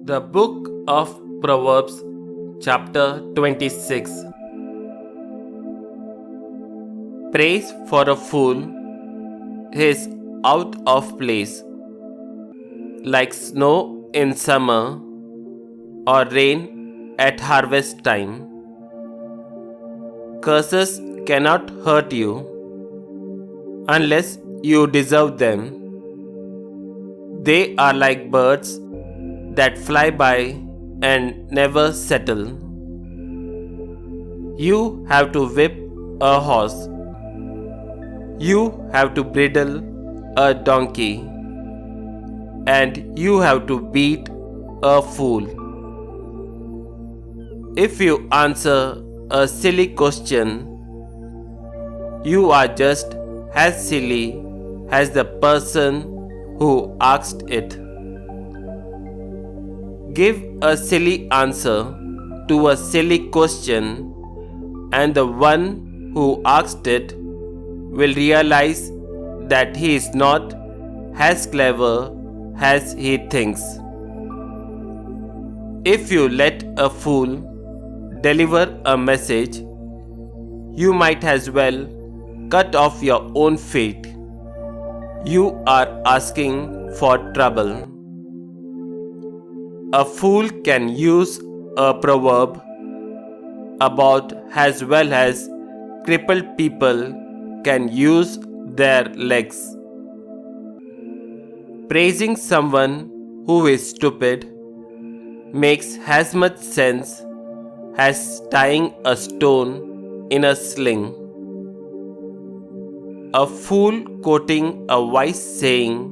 The Book of Proverbs, chapter 26. Praise for a fool is out of place, like snow in summer or rain at harvest time. Curses cannot hurt you unless you deserve them. They are like birds that fly by and never settle. You have to whip a horse. You have to bridle a donkey. And you have to beat a fool. If you answer a silly question, you are just as silly as the person who asked it. Give a silly answer to a silly question, and the one who asked it will realize that he is not as clever as he thinks. If you let a fool deliver a message, you might as well cut off your own feet. You are asking for trouble. A fool can use a proverb about as well as crippled people can use their legs. Praising someone who is stupid makes as much sense as tying a stone in a sling. A fool quoting a wise saying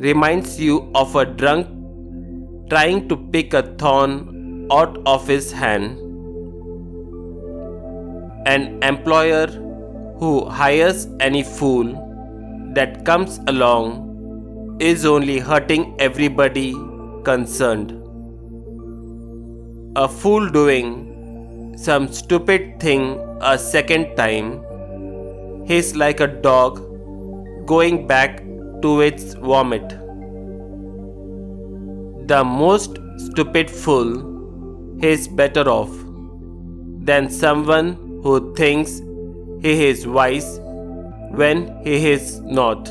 reminds you of a drunk trying to pick a thorn out of his hand. An employer who hires any fool that comes along is only hurting everybody concerned. A fool doing some stupid thing a second time is like a dog going back to its vomit. The most stupid fool is better off than someone who thinks he is wise when he is not.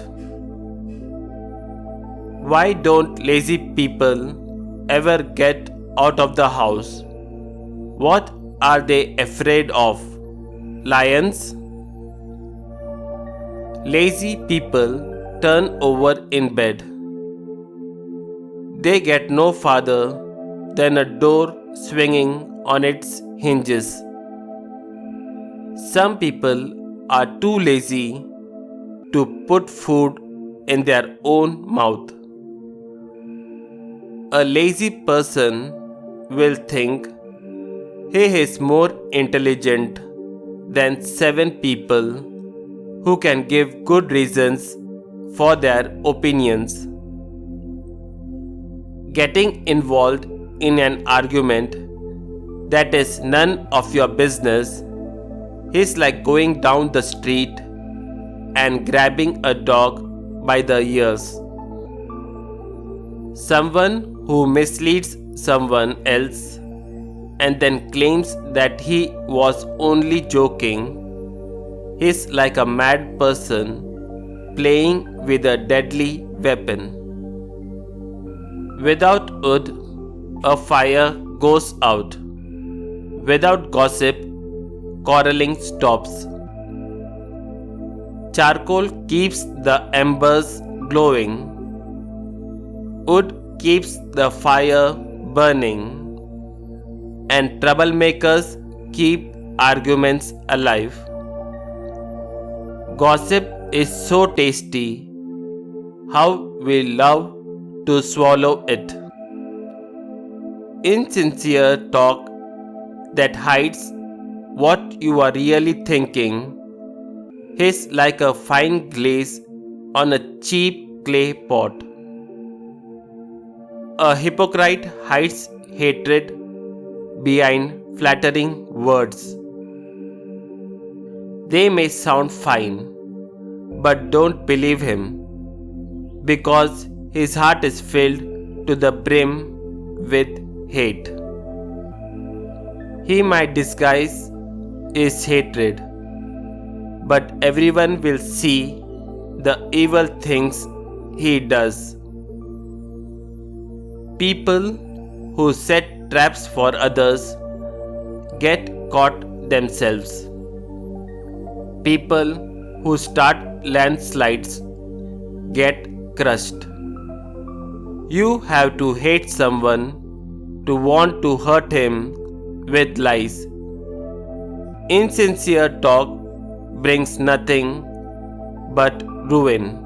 Why don't lazy people ever get out of the house? What are they afraid of? Lions? Lazy people turn over in bed. They get no farther than a door swinging on its hinges. Some people are too lazy to put food in their own mouth. A lazy person will think he is more intelligent than 7 people who can give good reasons for their opinions. Getting involved in an argument that is none of your business is like going down the street and grabbing a dog by the ears. Someone who misleads someone else and then claims that he was only joking is like a mad person playing with a deadly weapon. Without wood, a fire goes out. Without gossip, quarreling stops. Charcoal keeps the embers glowing. Wood keeps the fire burning. And troublemakers keep arguments alive. Gossip is so tasty. How we love to swallow it. Insincere talk that hides what you are really thinking is like a fine glaze on a cheap clay pot. A hypocrite hides hatred behind flattering words. They may sound fine, but don't believe him because his heart is filled to the brim with hate. He might disguise his hatred, but everyone will see the evil things he does. People who set traps for others get caught themselves. People who start landslides get crushed. You have to hate someone to want to hurt him with lies. Insincere talk brings nothing but ruin.